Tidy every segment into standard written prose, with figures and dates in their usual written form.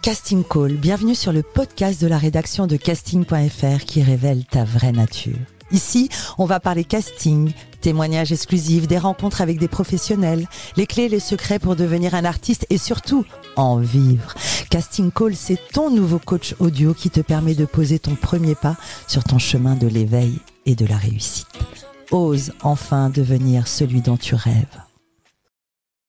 Casting Call, bienvenue sur le podcast de la rédaction de casting.fr qui révèle ta vraie nature. Ici, on va parler casting, témoignages exclusifs, des rencontres avec des professionnels, les clés et les secrets pour devenir un artiste et surtout, en vivre. Casting Call, c'est ton nouveau coach audio qui te permet de poser ton premier pas sur ton chemin de l'éveil et de la réussite. Ose enfin devenir celui dont tu rêves.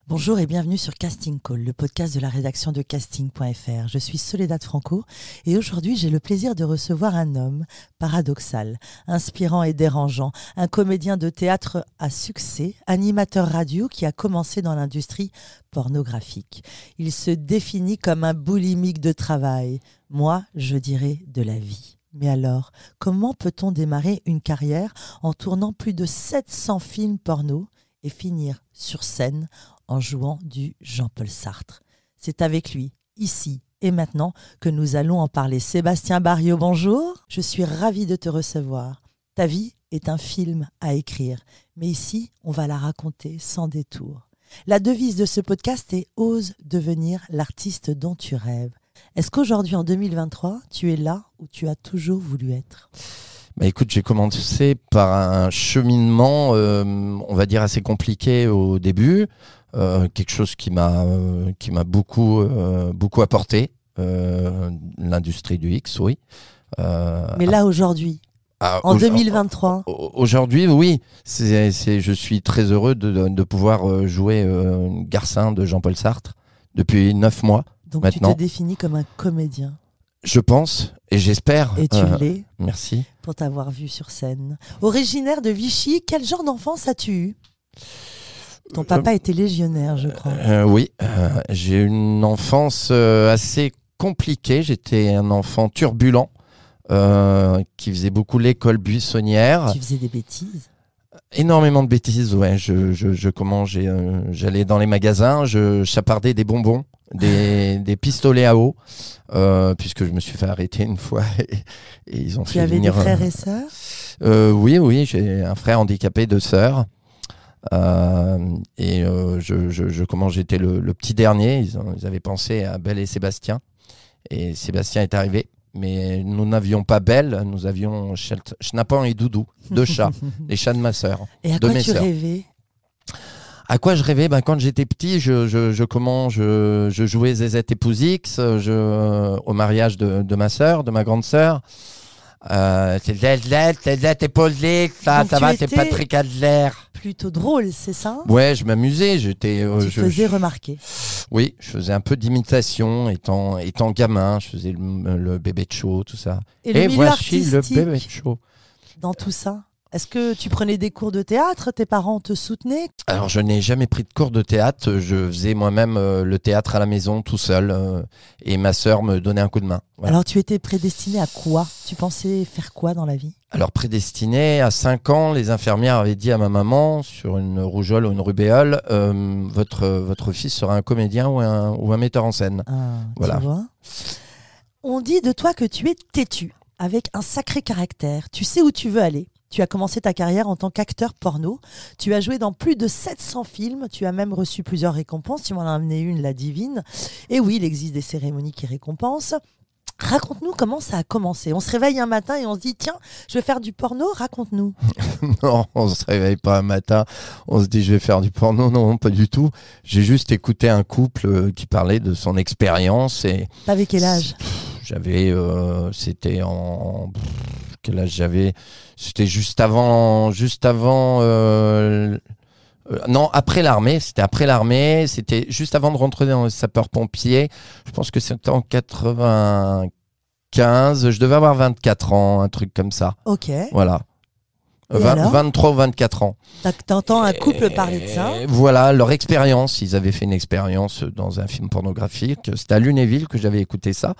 Bonjour et bienvenue sur Casting Call, le podcast de la rédaction de casting.fr. Je suis Soledad Franco et aujourd'hui j'ai le plaisir de recevoir un homme paradoxal, inspirant et dérangeant, un comédien de théâtre à succès, animateur radio qui a commencé dans l'industrie pornographique. Il se définit comme un boulimique de travail, moi je dirais de la vie. Mais alors, comment peut-on démarrer une carrière en tournant plus de 700 films porno et finir sur scène en jouant du Jean-Paul Sartre? C'est avec lui, ici et maintenant, que nous allons en parler. Sébastien Barriot, bonjour. Je suis ravie de te recevoir. Ta vie est un film à écrire, mais ici, on va la raconter sans détour. La devise de ce podcast est « Ose devenir l'artiste dont tu rêves ». Est-ce qu'aujourd'hui, en 2023, tu es là où tu as toujours voulu être ? Écoute, j'ai commencé par un cheminement, on va dire, assez compliqué au début. Quelque chose qui m'a beaucoup apporté, l'industrie du X, oui. Mais là, aujourd'hui, en 2023 aujourd'hui, oui. Je suis très heureux de pouvoir jouer Garcin de Jean-Paul Sartre depuis 9 mois. Donc maintenant. Tu te définis comme un comédien. Je pense et j'espère. Et tu l'es. Merci. Pour t'avoir vu sur scène. Originaire de Vichy, quel genre d'enfance as-tu eu ? Ton papa était légionnaire, je crois. Oui, j'ai eu une enfance assez compliquée. J'étais un enfant turbulent qui faisait beaucoup l'école buissonnière. Tu faisais des bêtises ? Énormément de bêtises, ouais. J'allais dans les magasins, je chapardais des bonbons, des pistolets à eau, puisque je me suis fait arrêter une fois et ils ont fait venir. Tu avais des frères et sœurs ? Oui, j'ai un frère handicapé, 2 sœurs. J'étais le petit dernier. Ils avaient pensé à Belle et Sébastien, et Sébastien est arrivé. Mais nous n'avions pas Belle, nous avions Schnappant et Doudou, 2 chats, les chats de ma sœur. Et à quoi tu rêvais ? À quoi je rêvais ? Quand j'étais petit, je jouais Zézette et Pouzix au mariage de ma sœur, de ma grande sœur. C'est Zézette et Pouzix, ça va, c'est Patrick Adler. Plutôt drôle, c'est ça ? Ouais, je m'amusais. Tu te faisais remarquer. Oui, je faisais un peu d'imitation étant gamin. Je faisais le bébé de show, tout ça. Et voici le bébé de show. Dans tout ça, est-ce que tu prenais des cours de théâtre ? Tes parents te soutenaient ? Alors, je n'ai jamais pris de cours de théâtre. Je faisais moi-même le théâtre à la maison, tout seul. Et ma sœur me donnait un coup de main. Voilà. Alors, tu étais prédestiné à quoi ? Tu pensais faire quoi dans la vie ? Alors, prédestiné, à 5 ans, les infirmières avaient dit à ma maman, sur une rougeole ou une rubéole, votre fils sera un comédien ou un metteur en scène. Voilà. Tu vois ? On dit de toi que tu es têtu, avec un sacré caractère. Tu sais où tu veux aller. Tu as commencé ta carrière en tant qu'acteur porno. Tu as joué dans plus de 700 films. Tu as même reçu plusieurs récompenses. Tu m'en as amené une, la divine. Et oui, il existe des cérémonies qui récompensent. Raconte-nous comment ça a commencé. On se réveille un matin et on se dit, tiens, je vais faire du porno, raconte-nous. Non, on se réveille pas un matin, on se dit, je vais faire du porno. Non, pas du tout. J'ai juste écouté un couple qui parlait de son expérience. T'avais quel âge ? J'avais, c'était en... Quel âge j'avais ? C'était juste avant... non, après l'armée. C'était après l'armée. C'était juste avant de rentrer dans les sapeurs-pompiers. Je pense que c'était en 95. Je devais avoir 24 ans, un truc comme ça. Ok. Voilà. 23 ou 24 ans. T'entends un couple parler de ça ? Voilà, leur expérience. Ils avaient fait une expérience dans un film pornographique. C'était à Lunéville que j'avais écouté ça,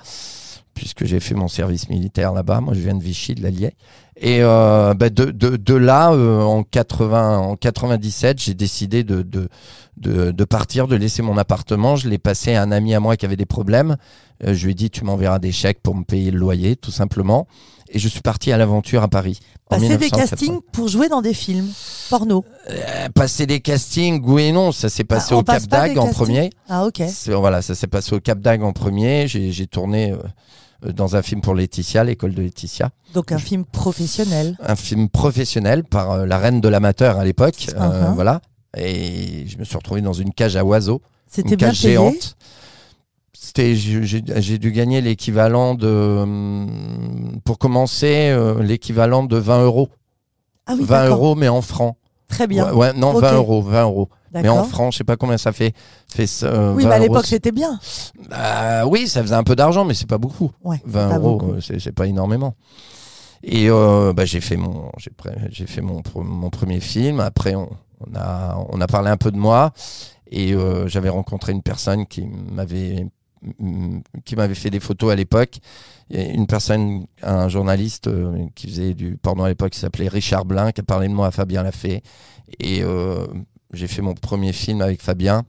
puisque j'ai fait mon service militaire là-bas. Moi, je viens de Vichy, de l'Allier. Et de là, en 97, j'ai décidé de partir, de laisser mon appartement. Je l'ai passé à un ami à moi qui avait des problèmes. Je lui ai dit, tu m'enverras des chèques pour me payer le loyer, tout simplement. Et je suis parti à l'aventure à Paris. Passer des castings pour jouer dans des films porno. Passer des castings, oui et non. Ça s'est passé au Cap d'Agde en premier. Ah, ok. Voilà, ça s'est passé au Cap d'Agde en premier. J'ai tourné dans un film pour Laetitia, l'école de Laetitia. Donc un film professionnel. Un film professionnel par la reine de l'amateur à l'époque. Voilà. Et je me suis retrouvé dans une cage à oiseaux. C'était une bien cage payé. géante. J'ai dû gagner l'équivalent pour commencer, l'équivalent de 20 €. Ah oui, 20 € mais en francs. Très bien. Ouais, non, Okay. 20 €. 20 €. Mais en D'accord. francs, je sais pas combien ça fait. Oui, mais à l'époque, c'était bien. Oui, ça faisait un peu d'argent, mais c'est pas beaucoup. Ouais, 20 pas €, beaucoup. c'est pas énormément. Et j'ai fait mon premier film. Après, on a parlé un peu de moi. Et j'avais rencontré une personne qui m'avait fait des photos à l'époque. Une personne, un journaliste qui faisait du porno à l'époque, qui s'appelait Richard Blin, qui a parlé de moi à Fabien Lafay. Et j'ai fait mon premier film avec Fabien.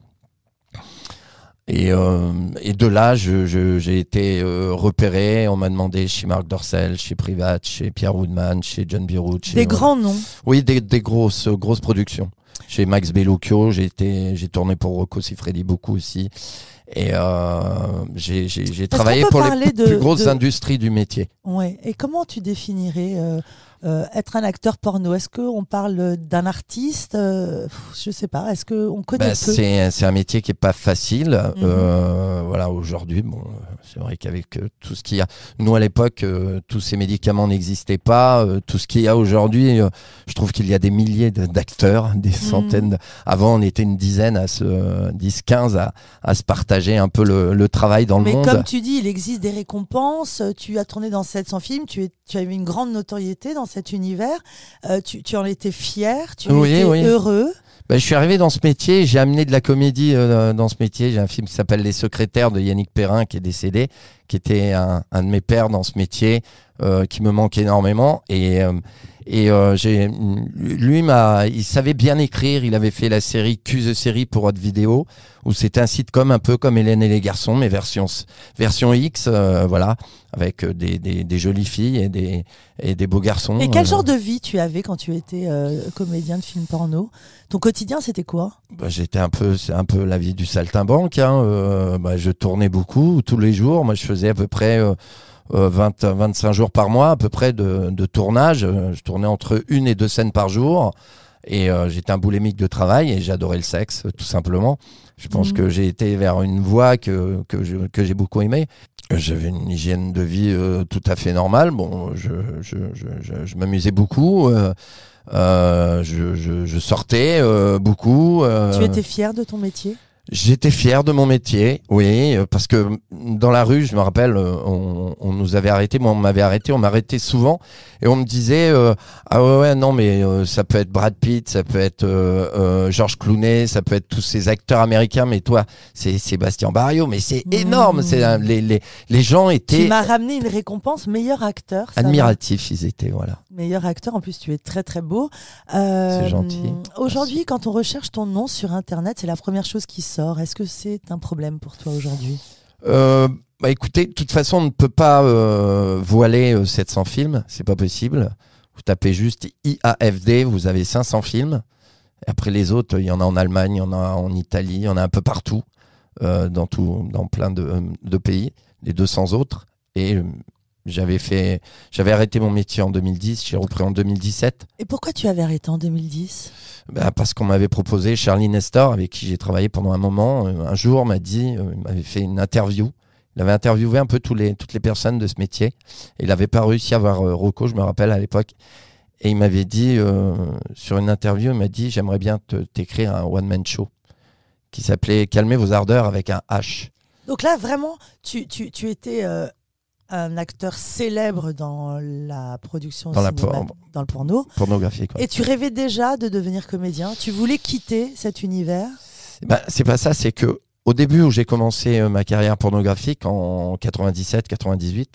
Et de là, j'ai été repéré. On m'a demandé chez Marc Dorcel, chez Privat, chez Pierre Woodman, chez John Birwood. Des grands noms. Oui, des grosses productions. Chez Max Bellocchio, j'ai tourné pour Rocco Siffredi beaucoup aussi. Et j'ai travaillé pour les plus grosses industries du métier. Ouais. Et comment tu définirais être un acteur porno? Est-ce qu'on parle d'un artiste? Je sais pas. Est-ce qu'on connaît peu? C'est un métier qui est pas facile. Voilà, aujourd'hui, bon, c'est vrai qu'avec tout ce qu'il y a, nous à l'époque, tous ces médicaments n'existaient pas. Tout ce qu'il y a aujourd'hui, je trouve qu'il y a des milliers d'acteurs, des centaines. Avant, on était une dizaine 10, 15 à se partager un peu le travail dans le monde. Mais comme tu dis, il existe des récompenses. Tu as tourné dans 700 films. Tu avais une grande notoriété dans cet univers. Tu en étais fier. Tu étais heureux. Je suis arrivé dans ce métier, j'ai amené de la comédie dans ce métier. J'ai un film qui s'appelle Les Secrétaires de Yannick Perrin qui est décédé, qui était un de mes pères dans ce métier, qui me manque énormément. Et lui, il savait bien écrire. Il avait fait la série Q The Série pour Hot Vidéo, où c'était un sitcom un peu comme Hélène et les garçons, mais version X, voilà, avec des jolies filles et des beaux garçons. Et quel genre de vie tu avais quand tu étais comédien de film porno? Ton quotidien, c'était quoi? C'est un peu la vie du saltimbanque. Je tournais beaucoup, tous les jours. Moi, je faisais à peu près 25 jours par mois, à peu près de tournage. Je tournais entre 1 et 2 scènes par jour. Et j'étais un boulémique de travail et j'adorais le sexe, tout simplement. Je pense que j'ai été vers une voie que j'ai beaucoup aimée. J'avais une hygiène de vie tout à fait normale. Bon, je m'amusais beaucoup. Je sortais beaucoup. Tu étais fier de ton métier? J'étais fier de mon métier, oui, parce que dans la rue, je me rappelle, on nous avait arrêtés, moi on m'arrêtait souvent, et on me disait ah ouais non mais ça peut être Brad Pitt, ça peut être George Clooney, ça peut être tous ces acteurs américains, mais toi c'est Sébastien Barrio, mais c'est énorme, les gens étaient. Tu m'as ramené une récompense meilleur acteur. Admiratifs ils étaient, voilà. Meilleur acteur, en plus tu es très très beau. C'est gentil. Aujourd'hui, quand on recherche ton nom sur internet, c'est la première chose qui sort. Est-ce que c'est un problème pour toi aujourd'hui? Écoutez, de toute façon, on ne peut pas voiler 700 films, c'est pas possible. Vous tapez juste IAFD, vous avez 500 films. Et après les autres, il y en a en Allemagne, il y en a en Italie, il y en a un peu partout, dans plein de pays, les 200 autres. Et j'avais arrêté mon métier en 2010, j'ai repris en 2017. Et pourquoi tu avais arrêté en 2010? Parce qu'on m'avait proposé, Charlie Nestor, avec qui j'ai travaillé pendant un moment, un jour il m'avait fait une interview. Il avait interviewé un peu toutes les personnes de ce métier. Et il n'avait pas réussi à avoir Rocco, je me rappelle à l'époque. Et il m'avait dit, sur une interview, il m'a dit, j'aimerais bien t'écrire un one-man show qui s'appelait Calmez vos ardeurs avec un H. Donc là, vraiment, tu étais un acteur célèbre dans la production dans le porno. Pornographie, quoi. Et tu rêvais déjà de devenir comédien? Tu voulais quitter cet univers? C'est pas ça, c'est que au début où j'ai commencé ma carrière pornographique en 97-98,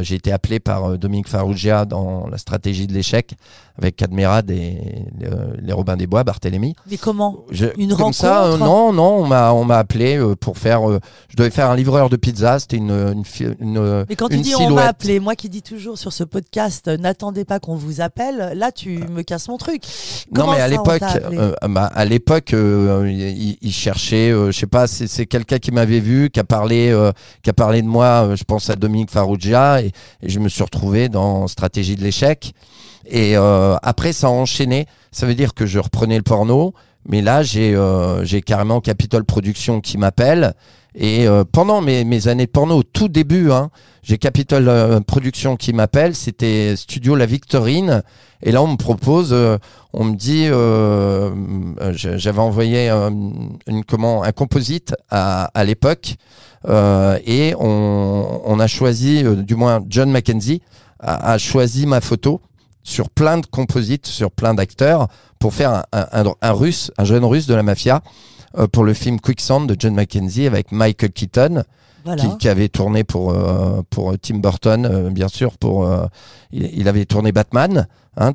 J'ai été appelé par Dominique Farrugia dans La stratégie de l'échec avec Cadmerade et les Robins des Bois, Barthélemy. Mais comment? Une comme rencontre? ça, non, on m'a appelé pour faire. Je devais faire un livreur de pizza. C'était une Mais quand tu une dis silhouette. on m'a appelé, moi qui dis toujours sur ce podcast, n'attendez pas qu'on vous appelle. Là, tu me casses mon truc. Non, Comment mais à ça, on l'époque, t'a appelé il cherchait, je sais pas, c'est quelqu'un qui m'avait vu, qui a parlé de moi. Je pense à Dominique Farrugia et je me suis retrouvé dans Stratégie de l'échec. Et après, ça a enchaîné. Ça veut dire que je reprenais le porno, mais là, j'ai carrément Capitol Productions qui m'appelle. Et pendant mes années de porno, au tout début, j'ai Capitol Productions qui m'appelle. C'était Studio La Victorine. Et là, on me propose, on me dit, j'avais envoyé un composite à l'époque, et on a choisi, du moins John Mackenzie a choisi ma photo sur plein de composites, sur plein d'acteurs, pour faire un jeune russe de la mafia, pour le film Quicksand de John Mackenzie avec Michael Keaton. Voilà. Qui avait tourné pour Tim Burton, bien sûr. Il avait tourné Batman,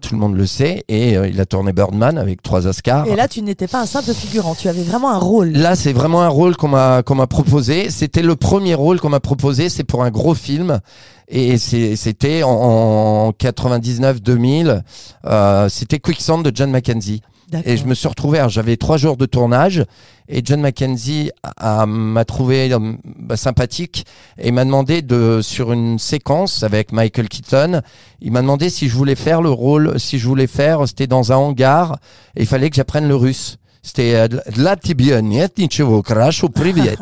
tout le monde le sait, et il a tourné Birdman avec 3 Oscars. Et là, tu n'étais pas un simple figurant, tu avais vraiment un rôle. Là, c'est vraiment un rôle qu'on m'a proposé. C'était le premier rôle qu'on m'a proposé. C'est pour un gros film. Et c'était en 99-2000. C'était Quicksand de John Mackenzie. D'accord. Et je me suis retrouvé, j'avais 3 jours de tournage et John Mackenzie m'a trouvé sympathique et m'a demandé sur une séquence avec Michael Keaton, il m'a demandé si je voulais faire le rôle, c'était dans un hangar et il fallait que j'apprenne le russe. C'était Dla тебя нет ничего краше, привет.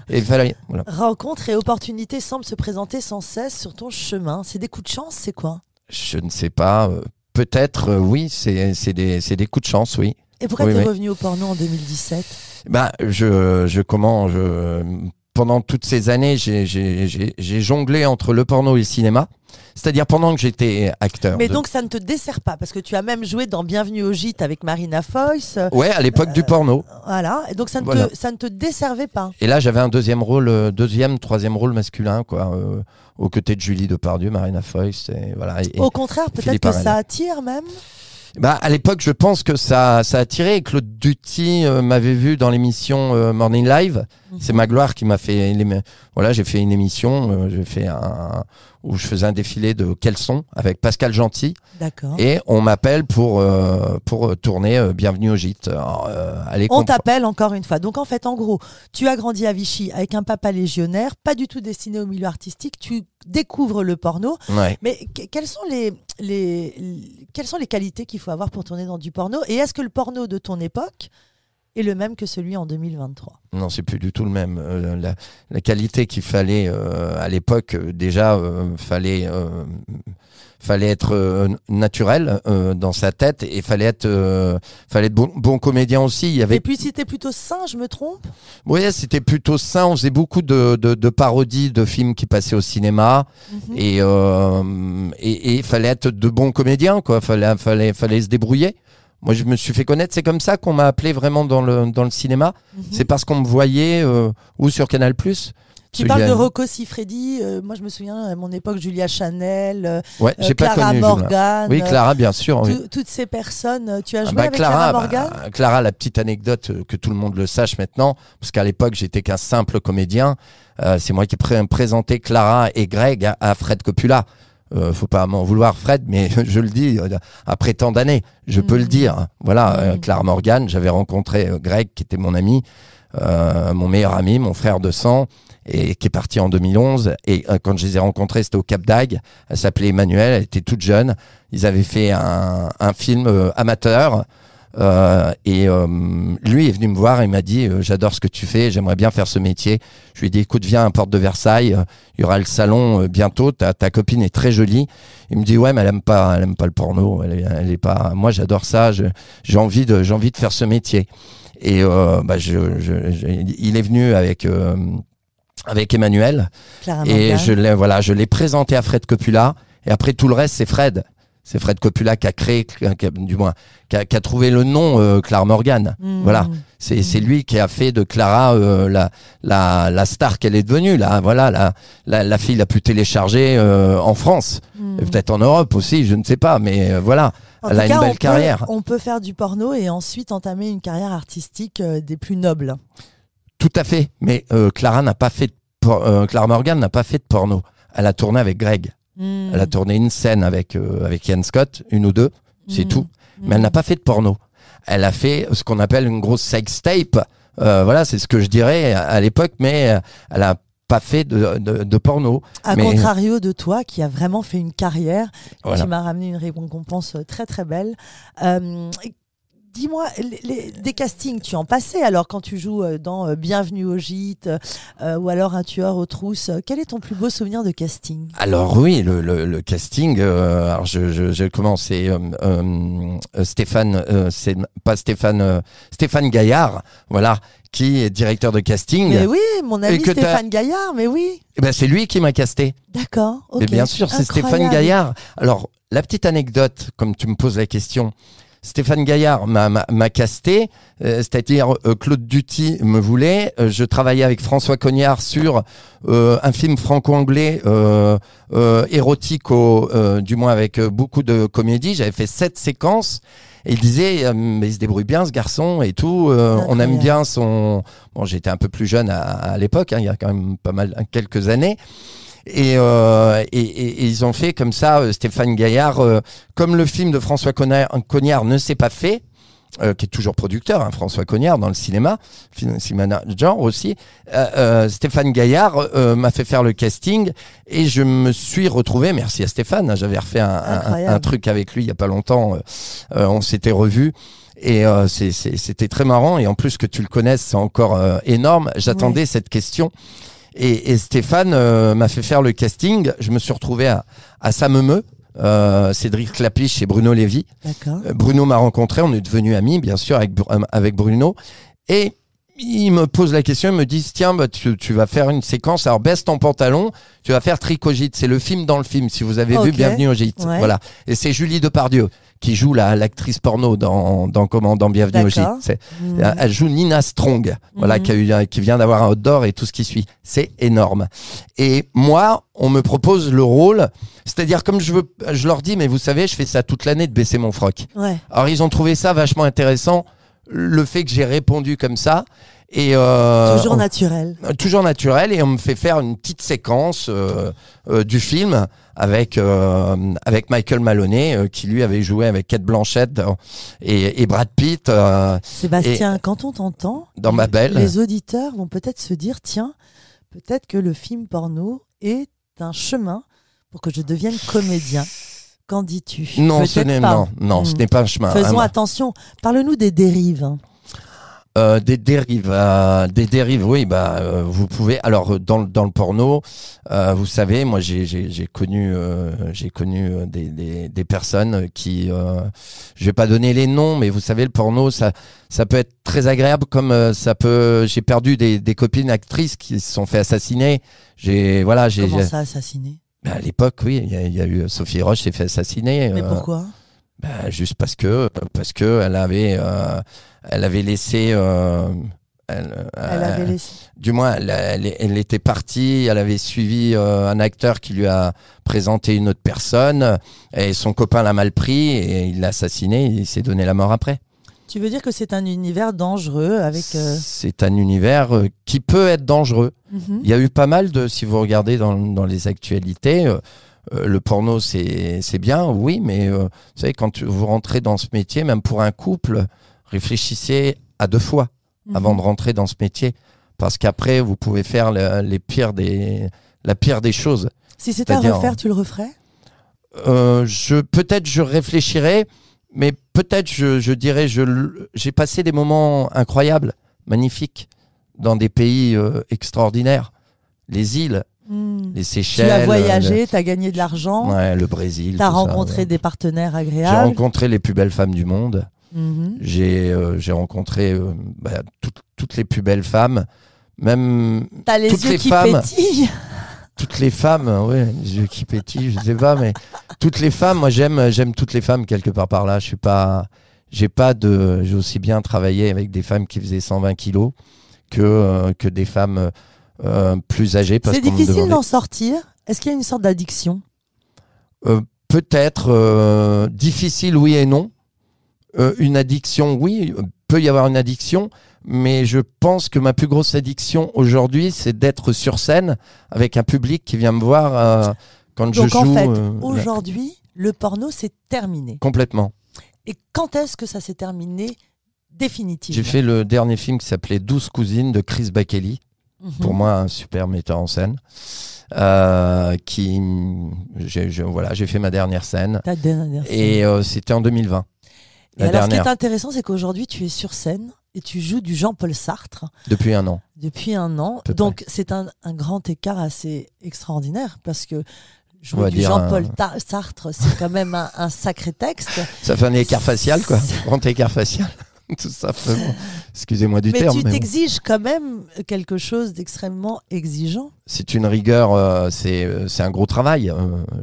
Et il fallait, voilà. Rencontres et opportunités semblent se présenter sans cesse sur ton chemin. C'est des coups de chance, c'est quoi? Je ne sais pas. Peut-être, oui, c'est des coups de chance, oui. Et pourquoi oui, t'es oui. revenu au porno en 2017? Pendant toutes ces années, j'ai jonglé entre le porno et le cinéma. C'est-à-dire pendant que j'étais acteur. Mais donc ça ne te dessert pas, parce que tu as même joué dans Bienvenue au gîte avec Marina Foïs. Ouais, à l'époque du porno. Voilà, et donc ça ne te desservait pas. Et là, j'avais un troisième rôle masculin, quoi, aux côtés de Julie Depardieu, Marina Foïs. Au contraire, peut-être que ça attire même. À l'époque, je pense que ça a attiré. Claude Duty m'avait vu dans l'émission Morning Live. C'est Magloire qui m'a fait. J'ai fait une émission. Où je faisais un défilé de caleçons avec Pascal Gentil. D'accord. Et on m'appelle pour tourner Bienvenue au gîte. On t'appelle encore une fois. Donc en fait, en gros, tu as grandi à Vichy avec un papa légionnaire, pas du tout destiné au milieu artistique. Tu découvres le porno. Ouais. Mais quelles sont les qualités qu'il faut avoir pour tourner dans du porno? Et est-ce que le porno de ton époque est le même que celui en 2023? Non, c'est plus du tout le même. La qualité qu'il fallait à l'époque, déjà, fallait être naturel dans sa tête et fallait être bon comédien aussi. Et puis c'était plutôt sain, je me trompe? Oui, c'était plutôt sain. On faisait beaucoup de parodies de films qui passaient au cinéma et il fallait être de bons comédiens, quoi. Fallait se débrouiller. Moi, je me suis fait connaître. C'est comme ça qu'on m'a appelé vraiment dans le cinéma. C'est parce qu'on me voyait ou sur Canal+. Tu parles de Rocco Siffredi. Moi, je me souviens, à mon époque, Julia Chanel, j'ai Clara pas connu, Morgan. Oui, Clara, bien sûr. Oui. Toutes ces personnes. Tu as joué avec Clara Morgan? Clara, la petite anecdote, que tout le monde le sache maintenant, parce qu'à l'époque, j'étais qu'un simple comédien. C'est moi qui ai présenté Clara et Greg à Fred Coppola. Faut pas m'en vouloir, Fred, mais je le dis après tant d'années, je peux le dire. Voilà, Clara Morgan, j'avais rencontré Greg, qui était mon ami, mon meilleur ami, mon frère de sang, et qui est parti en 2011. Et quand je les ai rencontrés, c'était au Cap d'Agde. Elle s'appelait Emmanuelle, elle était toute jeune. Ils avaient fait un film amateur. Lui est venu me voir et m'a dit j'adore ce que tu fais, j'aimerais bien faire ce métier. Je lui ai dit écoute, viens à Porte de Versailles, il y aura le salon bientôt, ta copine est très jolie. Il me dit ouais, mais elle aime pas le porno, elle est pas. Moi j'adore ça, j'ai envie de faire ce métier. Et il est venu avec Emmanuel et je l'ai présenté à Fred Coppola, et après tout le reste c'est Fred. C'est Fred Coppola qui a créé, qui a trouvé le nom Clara Morgan. Voilà, c'est lui qui a fait de Clara la star qu'elle est devenue. Là, voilà, la fille la plus téléchargée en France, et peut-être en Europe aussi, je ne sais pas, mais voilà. Elle a une belle carrière. On peut faire du porno et ensuite entamer une carrière artistique des plus nobles. Tout à fait, mais Clara Morgan n'a pas fait de porno. Elle a tourné avec Greg. Elle a tourné une scène avec Ian Scott, une ou deux, c'est tout. Mais elle n'a pas fait de porno. Elle a fait ce qu'on appelle une grosse sex tape. Voilà, c'est ce que je dirais à l'époque, mais elle a pas fait de porno. À contrario de toi, qui a vraiment fait une carrière, voilà. qui m'a ramené une récompense très très belle. Dis-moi, des castings, tu en passais alors quand tu joues dans Bienvenue au gîte ou alors Un tueur aux trousses. Quel est ton plus beau souvenir de casting? Alors oui, le casting. Alors je commence. C'est Stéphane, c'est pas Stéphane, Stéphane Gaillard, voilà, qui est directeur de casting. Mais oui, mon ami Stéphane Gaillard, mais oui. Eh ben c'est lui qui m'a casté. D'accord. Okay. Mais bien sûr, c'est Stéphane Gaillard. Alors la petite anecdote, comme tu me poses la question. Stéphane Gaillard m'a casté, c'est-à-dire Claude Duty me voulait. Je travaillais avec François Cognard sur un film franco-anglais érotique, du moins avec beaucoup de comédie. J'avais fait 7 séquences et il disait mais il se débrouille bien ce garçon et tout. On aime bien son. Bon, j'étais un peu plus jeune à l'époque, hein, il y a quand même quelques années. Et ils ont fait comme ça Stéphane Gaillard, comme le film de François Cognard ne s'est pas fait, qui est toujours producteur, hein, François Cognard dans le cinéma genre aussi. Stéphane Gaillard m'a fait faire le casting et je me suis retrouvé, merci à Stéphane, hein, j'avais refait un truc avec lui il y a pas longtemps, on s'était revus. Et c'était très marrant et en plus que tu le connaisses, c'est encore énorme. J'attendais cette question. Et Stéphane m'a fait faire le casting. Je me suis retrouvé à Samemeu, Cédric Clapiche et Bruno Lévy. Bruno m'a rencontré, on est devenus amis, bien sûr, avec Bruno. Et il me pose la question, il me dit tiens, bah, tu vas faire une séquence, alors baisse ton pantalon, tu vas faire Tricogite. C'est le film dans le film, si vous avez vu Bienvenue au gîte. Ouais. Voilà. Et c'est Julie Depardieu qui joue l'actrice porno dans Bienvenue au gîte. Elle joue Nina Strong, voilà, qui vient d'avoir un Hot d'Or et tout ce qui suit. C'est énorme. Et moi, on me propose le rôle, c'est-à-dire comme je leur dis, mais vous savez, je fais ça toute l'année de baisser mon froc. Ouais. Alors ils ont trouvé ça vachement intéressant, le fait que j'ai répondu comme ça. Et toujours naturel. Toujours naturel, et on me fait faire une petite séquence du film avec Michael Maloney qui lui avait joué avec Cate Blanchett et Brad Pitt. Sébastien, quand on t'entend, dans Babel, les auditeurs vont peut-être se dire tiens, peut-être que le film porno est un chemin pour que je devienne comédien. Qu'en dis-tu? Non, ce n'est pas un chemin. Faisons attention. Parle-nous des dérives. Des dérives, oui, vous pouvez. Alors dans le porno, vous savez, moi j'ai connu des personnes qui, je vais pas donner les noms, mais vous savez, le porno, ça peut être très agréable, comme j'ai perdu des copines actrices qui se sont fait assassiner. Comment ça, assassiner? À l'époque, oui, il y a eu Sophie Roche s'est fait assassiner. Mais pourquoi? Juste parce que elle avait laissé. Elle avait laissé. Du moins, elle était partie. Elle avait suivi un acteur qui lui a présenté une autre personne, et son copain l'a mal pris et il l'a assassiné. Et il s'est donné la mort après. Tu veux dire que c'est un univers dangereux avec. C'est un univers qui peut être dangereux. Il y a eu pas mal si vous regardez dans les actualités. Le porno, c'est bien, oui, mais vous savez, quand vous rentrez dans ce métier, même pour un couple, réfléchissez à 2 fois avant de rentrer dans ce métier, parce qu'après, vous pouvez faire la pire des choses. Si c'était à refaire, tu le referais? Peut-être je réfléchirais, mais peut-être je dirais, j'ai passé des moments incroyables, magnifiques, dans des pays extraordinaires, les îles. Les Seychelles. Tu as voyagé, tu as gagné de l'argent. Ouais, le Brésil. Tu as rencontré des partenaires agréables. J'ai rencontré les plus belles femmes du monde. J'ai rencontré toutes les plus belles femmes. Même t'as les toutes yeux les qui femmes. Pétillent. toutes les femmes, ouais, les yeux qui pétillent, je sais pas, mais toutes les femmes, moi j'aime toutes les femmes quelque part par là. J'ai aussi bien travaillé avec des femmes qui faisaient 120 kilos que des femmes plus âgées. C'est difficile d'en sortir. Est-ce qu'il y a une sorte d'addiction? Peut-être difficile, oui et non. Une addiction, oui, peut y avoir une addiction, mais je pense que ma plus grosse addiction aujourd'hui, c'est d'être sur scène avec un public qui vient me voir quand je joue. Donc en fait, aujourd'hui, le porno, c'est terminé. Complètement. Et quand est-ce que ça s'est terminé définitivement? J'ai fait le dernier film qui s'appelait 12 cousines de Chris Bakely. Pour moi, un super metteur en scène. J'ai fait ma dernière scène. Ta dernière scène. Et c'était en 2020. Et alors, ce qui est intéressant, c'est qu'aujourd'hui, tu es sur scène et tu joues du Jean-Paul Sartre. Depuis un an. Depuis un an. Donc, c'est un grand écart assez extraordinaire parce que jouer du Jean-Paul Sartre, c'est quand même un sacré texte. Ça fait un écart facial, quoi. Grand écart facial. Tout simplement. Excusez-moi du terme. Mais tu t'exiges quand même quelque chose d'extrêmement exigeant. C'est une rigueur, c'est un gros travail.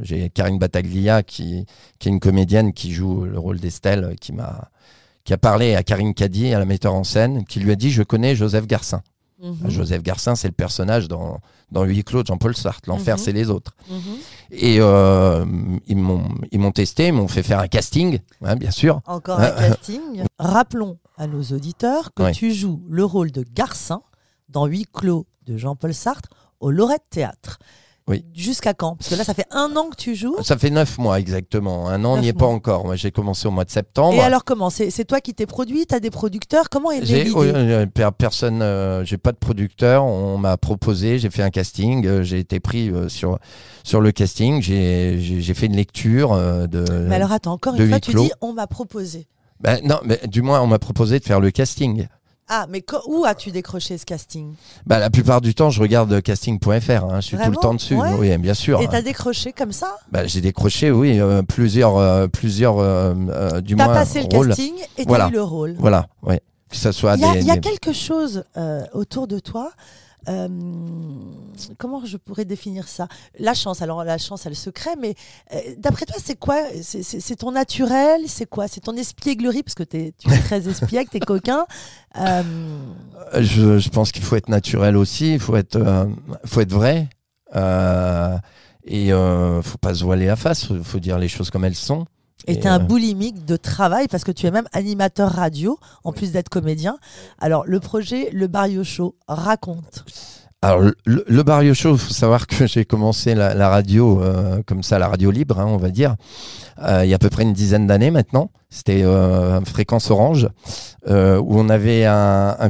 J'ai Karine Battaglia qui est une comédienne qui joue le rôle d'Estelle, qui a parlé à Karine Cady, à la metteur en scène, qui lui a dit « Je connais Joseph Garcin ». Joseph Garcin, c'est le personnage dans Huis clos de Jean-Paul Sartre. L'enfer, c'est les autres. Et ils m'ont testé, ils m'ont fait faire un casting, bien sûr. Encore un casting. Rappelons à nos auditeurs que tu joues le rôle de Garcin dans Huis clos de Jean-Paul Sartre au Lorette Théâtre. Oui. Jusqu'à quand? Parce que là, ça fait 1 an que tu joues. Ça fait 9 mois exactement. 1 an, n'y est pas encore. Moi, j'ai commencé au mois de septembre. Et alors, comment? C'est toi qui t'es produit? T'as des producteurs? Comment est l'idée? Personne. J'ai pas de producteur. On m'a proposé. J'ai fait un casting. J'ai été pris sur le casting. J'ai fait une lecture Mais alors, attends, encore une fois, tu dis on m'a proposé. Non, mais du moins, on m'a proposé de faire le casting. Ah, mais où as-tu décroché ce casting? La plupart du temps, je regarde casting.fr. Je suis tout le temps dessus. Ouais. Oui, bien sûr. Et t'as décroché comme ça? J'ai décroché, oui, plusieurs du moins. T'as passé le casting et t'as eu le rôle. Voilà, oui. Que ça soit il y a quelque chose autour de toi. Comment je pourrais définir ça? La chance, alors la chance, elle se crée, mais d'après toi, c'est quoi? C'est ton naturel? C'est quoi? C'est ton espièglerie? Parce que tu es très espiègle, t'es coquin. Je pense qu'il faut être naturel aussi, il faut être vrai. Et faut pas se voiler la face, faut dire les choses comme elles sont. Et tu es un boulimique de travail parce que tu es même animateur radio, en plus d'être comédien. Alors, le projet Le Barrio Show, raconte. Alors, le Barrio Show, il faut savoir que j'ai commencé la radio, comme ça, la radio libre, on va dire, il y a à peu près une dizaine d'années maintenant. C'était Fréquence Orange, où on avait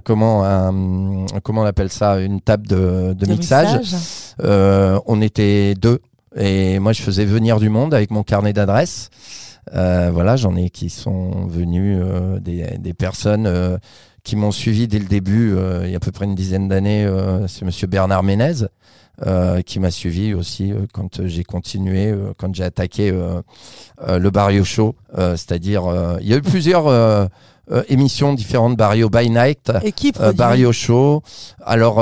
comment on appelle ça, une table de mixage. On était 2. Et moi, je faisais venir du monde avec mon carnet d'adresses. Voilà, j'en ai qui sont venus, des personnes qui m'ont suivi dès le début, il y a à peu près une dizaine d'années. C'est monsieur Bernard Ménez qui m'a suivi aussi quand j'ai continué, quand j'ai attaqué le Barrio Show. C'est-à-dire, il y a eu plusieurs émissions différentes, Barrio by Night, Barrio Show. Alors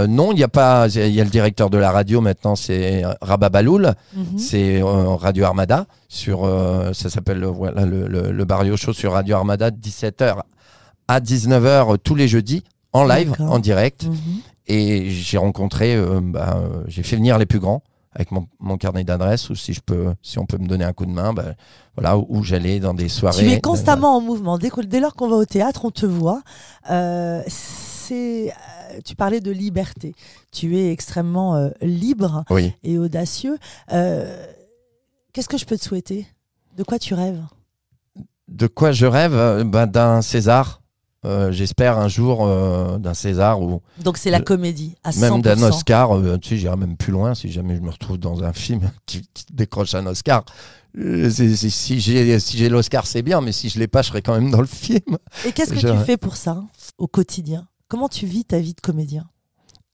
non, il y a pas, il y a le directeur de la radio maintenant, c'est Rabat Baloul, c'est Radio Armada sur ça s'appelle le Barrio Show sur Radio Armada, 17h à 19h tous les jeudis en live, en direct. Et j'ai rencontré, j'ai fait venir les plus grands avec mon carnet d'adresses, ou si on peut me donner un coup de main, voilà, où j'allais dans des soirées. Tu es constamment en mouvement. Dès lors qu'on va au théâtre, on te voit. Tu parlais de liberté. Tu es extrêmement libre et audacieux. Qu'est-ce que je peux te souhaiter? De quoi tu rêves? De quoi je rêve? D'un César. J'espère un jour d'un César ou donc c'est la comédie à 100%. Même d'un Oscar, tu sais, j'irai même plus loin si jamais je me retrouve dans un film qui décroche un Oscar. Si j'ai l'Oscar, c'est bien, mais si je l'ai pas, je serai quand même dans le film. Et qu'est-ce que tu fais pour ça au quotidien? Comment tu vis ta vie de comédien?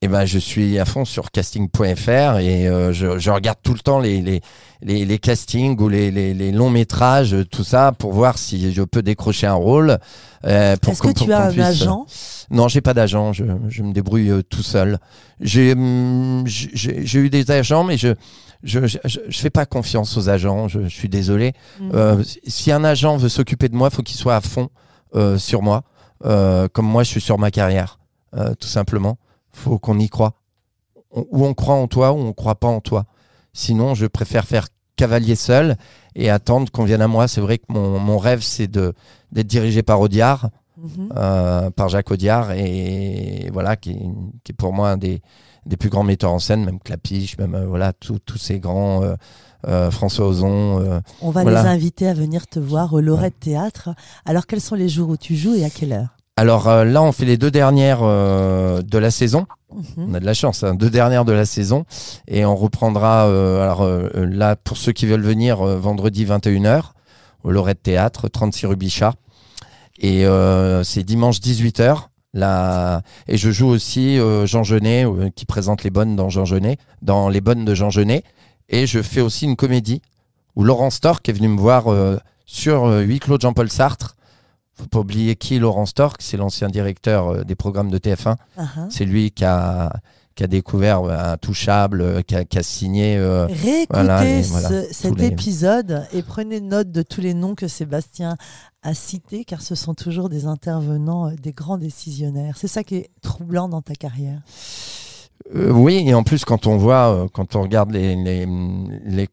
Et ben, je suis à fond sur casting.fr et je regarde tout le temps les castings ou les longs métrages, tout ça, pour voir si je peux décrocher un rôle. Est-ce que tu as un agent ? Non, j'ai pas d'agent. Je me débrouille tout seul. J'ai eu des agents, mais je fais pas confiance aux agents. Je suis désolé. Si un agent veut s'occuper de moi, faut qu'il soit à fond sur moi, comme moi je suis sur ma carrière, tout simplement. Faut qu'on y croie. Ou on croit en toi, ou on croit pas en toi. Sinon, je préfère faire cavalier seul et attendre qu'on vienne à moi. C'est vrai que mon rêve, c'est d'être dirigé par Audiard, par Jacques Audiard, et voilà, qui est pour moi un des plus grands metteurs en scène, même Clapiche, même voilà, tous ces grands, François Ozon. On va les inviter à venir te voir au Lorette Théâtre. Alors, quels sont les jours où tu joues et à quelle heure ? Alors là, on fait les 2 dernières de la saison. On a de la chance, 2 dernières de la saison. Et on reprendra, là, pour ceux qui veulent venir, vendredi 21h, au Lorette Théâtre, 36 rue Bichat. Et c'est dimanche 18h. Là, et je joue aussi Jean Genet, qui présente les bonnes dans les bonnes de Jean Genet. Et je fais aussi une comédie où Laurent Storck est venu me voir sur Huis clos de Jean-Paul Sartre. Faut pas oublier qui Laurent Storck, c'est l'ancien directeur des programmes de TF1. C'est lui qui a découvert Intouchable, qui a signé. Réécoutez cet épisode et prenez note de tous les noms que Sébastien a cités, car ce sont toujours des intervenants, des grands décisionnaires. C'est ça qui est troublant dans ta carrière. Oui, et en plus quand on regarde les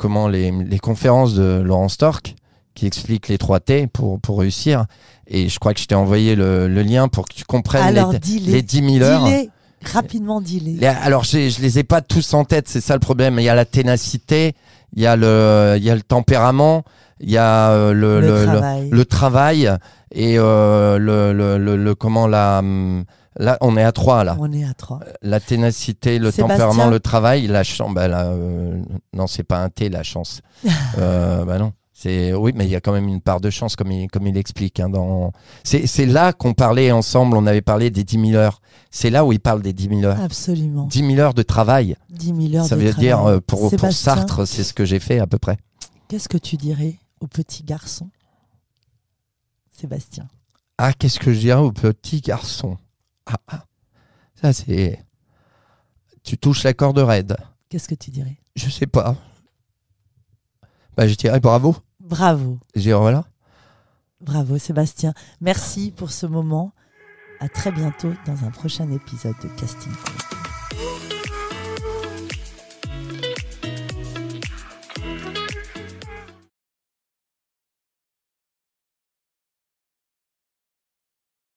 conférences de Laurent Storck, qui explique les 3 T pour réussir. Et je crois que je t'ai envoyé le lien pour que tu comprennes. Alors, les 10 000 heures. Dis-les, rapidement, dis-les. Alors, je les ai pas tous en tête, c'est ça le problème. Il y a la ténacité, il y a le tempérament, il y a le travail et là, on est à 3, là. On est à 3. La ténacité, le tempérament, le travail, la chance. Non, c'est pas un T, la chance. Non. Oui, mais il y a quand même une part de chance, comme il explique. C'est là qu'on parlait ensemble, on avait parlé des 10 000 heures. C'est là où il parle des 10 000 heures. Absolument. 10 000 heures de travail. 10 000 heures ça de veut travail. dire, pour Sartre, c'est ce que j'ai fait à peu près. Qu'est-ce que tu dirais au petit garçon, Sébastien ? Ah, qu'est-ce que je dirais au petit garçon ? Ça c'est... Tu touches la corde raide. Qu'est-ce que tu dirais ? Je sais pas. Je dirais bravo. Bravo. Je dirais voilà. Bravo Sébastien. Merci pour ce moment. À très bientôt dans un prochain épisode de Casting.